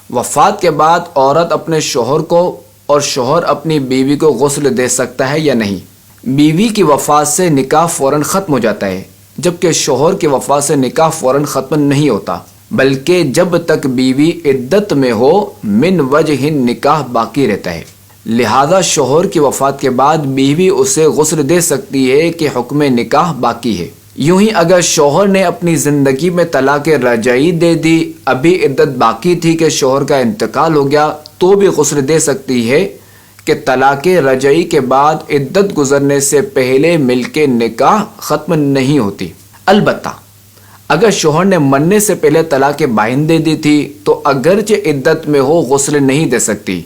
وفات کے بعد عورت اپنے شوہر کو اور شوہر اپنی بیوی کو غسل دے سکتا ہے یا نہیں؟ بیوی کی وفات سے نکاح فوراً ختم ہو جاتا ہے، جبکہ شوہر کی وفات سے نکاح فوراً ختم نہیں ہوتا، بلکہ جب تک بیوی عدت میں ہو من وجہ نکاح باقی رہتا ہے۔ لہذا شوہر کی وفات کے بعد بیوی اسے غسل دے سکتی ہے کہ حکم نکاح باقی ہے۔ یوں ہی اگر شوہر نے اپنی زندگی میں طلاق رجعی دے دی، ابھی عدت باقی تھی کہ شوہر کا انتقال ہو گیا، تو بھی غسل دے سکتی ہے کہ طلاق رجعی کے بعد عدت گزرنے سے پہلے مل کے نکاح ختم نہیں ہوتی۔ البتہ اگر شوہر نے مرنے سے پہلے طلاق بائن دے دی تھی تو اگرچہ عدت میں ہو غسل نہیں دے سکتی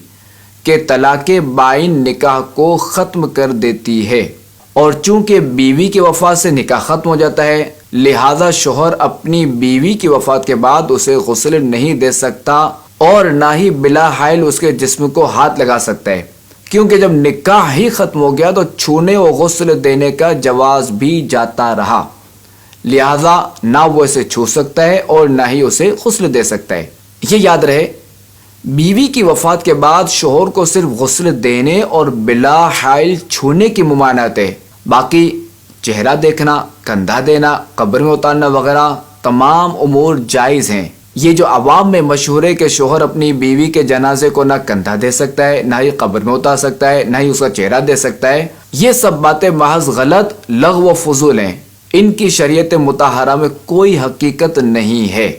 کہ طلاق بائن نکاح کو ختم کر دیتی ہے، اور چونکہ بیوی کی وفات سے نکاح ختم ہو جاتا ہے لہذا شوہر اپنی بیوی کی وفات کے بعد اسے غسل نہیں دے سکتا اور نہ ہی بلا حائل اس کے جسم کو ہاتھ لگا سکتا ہے، کیونکہ جب نکاح ہی ختم ہو گیا تو چھونے و غسل دینے کا جواز بھی جاتا رہا، لہذا نہ وہ اسے چھو سکتا ہے اور نہ ہی اسے غسل دے سکتا ہے۔ یہ یاد رہے، بیوی کی وفات کے بعد شوہر کو صرف غسل دینے اور بلا حائل چھونے کی ممانعت ہے، باقی چہرہ دیکھنا، کندھا دینا، قبر میں اتارنا وغیرہ تمام امور جائز ہیں۔ یہ جو عوام میں مشہور ہے کہ شوہر اپنی بیوی کے جنازے کو نہ کندھا دے سکتا ہے، نہ ہی قبر میں اتار سکتا ہے، نہ ہی اس کا چہرہ دے سکتا ہے، یہ سب باتیں محض غلط، لغو و فضول ہیں، ان کی شریعت مطہرہ میں کوئی حقیقت نہیں ہے۔